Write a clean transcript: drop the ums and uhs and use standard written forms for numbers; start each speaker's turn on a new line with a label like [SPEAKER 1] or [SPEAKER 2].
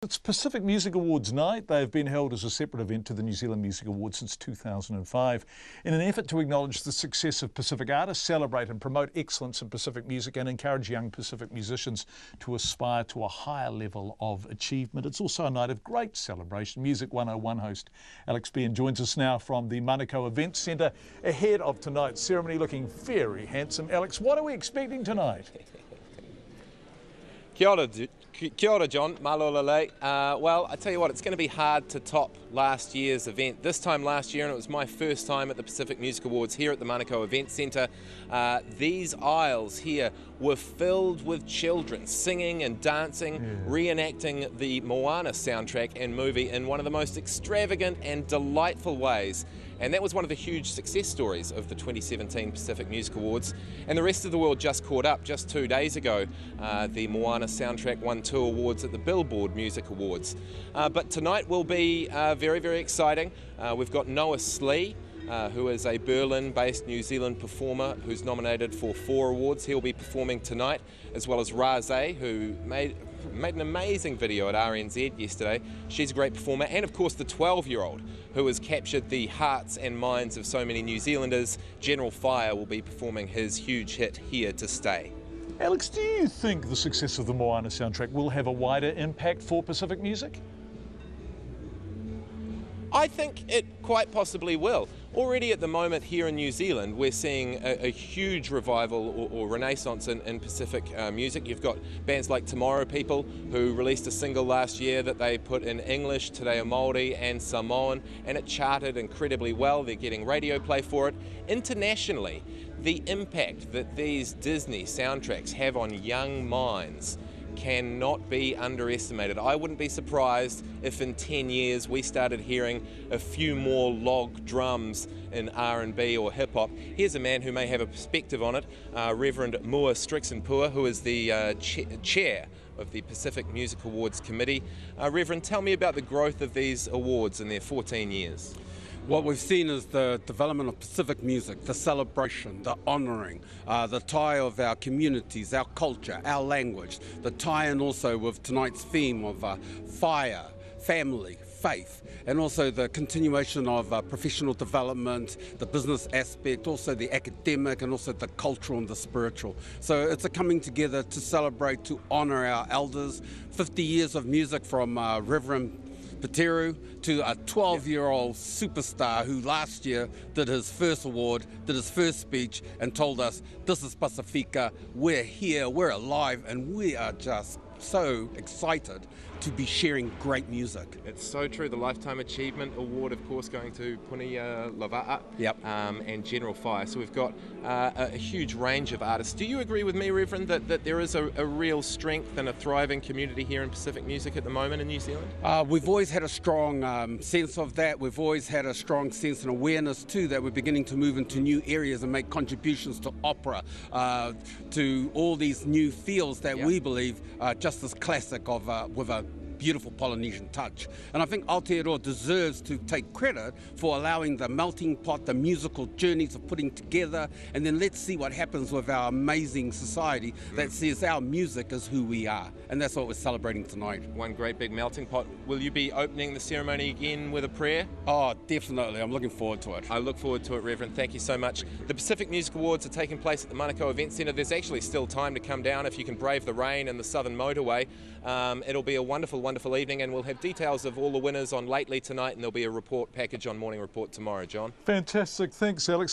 [SPEAKER 1] It's Pacific Music Awards night. They've been held as a separate event to the New Zealand Music Awards since 2005 in an effort to acknowledge the success of Pacific artists, celebrate and promote excellence in Pacific music and encourage young Pacific musicians to aspire to a higher level of achievement. It's also a night of great celebration. Music 101 host Alex Bean joins us now from the Manukau Event Centre ahead of tonight's ceremony, looking very handsome. Alex, what are we expecting tonight?
[SPEAKER 2] Kia ora, John. Malolele. Well, I tell you what, it's going to be hard to top last year's event. This time last year, and it was my first time at the Pacific Music Awards here at the Manukau Event Centre, these aisles here were filled with children singing and dancing, reenacting the Moana soundtrack and movie in one of the most extravagant and delightful ways. And that was one of the huge success stories of the 2017 Pacific Music Awards. And the rest of the world just caught up. Just 2 days ago, the Moana soundtrack won 2 awards at the Billboard Music Awards. But tonight will be very, very exciting. We've got Noah Slee, who is a Berlin-based New Zealand performer who's nominated for 4 awards. He'll be performing tonight, as well as Razé, who made an amazing video at RNZ yesterday. She's a great performer. And of course the 12-year-old who has captured the hearts and minds of so many New Zealanders. General Fire will be performing his huge hit, Here to Stay.
[SPEAKER 1] Alex, do you think the success of the Moana soundtrack will have a wider impact for Pacific music?
[SPEAKER 2] I think it quite possibly will. Already at the moment here in New Zealand, we're seeing a huge revival or renaissance in Pacific music. You've got bands like Tomorrow People, who released a single last year that they put in English, Te Reo Māori and Samoan, and it charted incredibly well. They're getting radio play for it. Internationally, the impact that these Disney soundtracks have on young minds cannot be underestimated. I wouldn't be surprised if in 10 years we started hearing a few more log drums in R&B or hip-hop. Here's a man who may have a perspective on it, Reverend Mua Strixon-Pua, who is the chair of the Pacific Music Awards Committee. Reverend, tell me about the growth of these awards in their 14 years.
[SPEAKER 3] What we've seen is the development of Pacific music, the celebration, the honouring, the tie of our communities, our culture, our language, the tie-in also with tonight's theme of fire, family, faith, and also the continuation of professional development, the business aspect, also the academic, and also the cultural and the spiritual. So it's a coming together to celebrate, to honour our elders. 50 years of music from Reverend Pateru to a 12-year-old superstar who last year did his first award, did his first speech, and told us, this is Pacifica, we're here, we're alive, and we are just so excited to be sharing great music.
[SPEAKER 2] It's so true. The Lifetime Achievement Award, of course, going to Punia Lava'a and General Fire. So we've got a huge range of artists. Do you agree with me, Reverend, that there is a real strength and a thriving community here in Pacific music at the moment in New Zealand?
[SPEAKER 3] We've always had a strong sense of that. We've always had a strong sense and awareness too that we're beginning to move into new areas and make contributions to opera, to all these new fields that we believe are just as classic of with a beautiful Polynesian touch. And I think Aotearoa deserves to take credit for allowing the melting pot, the musical journeys of putting together, and then let's see what happens with our amazing society that says our music is who we are. And that's what we're celebrating tonight.
[SPEAKER 2] One great big melting pot. Will you be opening the ceremony again with a prayer?
[SPEAKER 3] Oh, definitely. I'm looking forward to it.
[SPEAKER 2] I look forward to it, Reverend. Thank you so much. The Pacific Music Awards are taking place at the Manukau Event Centre. There's actually still time to come down if you can brave the rain and the southern motorway. It'll be a wonderful evening, and we'll have details of all the winners on Lately tonight, and there'll be a report package on Morning Report tomorrow, John.
[SPEAKER 1] Fantastic. Thanks, Alex.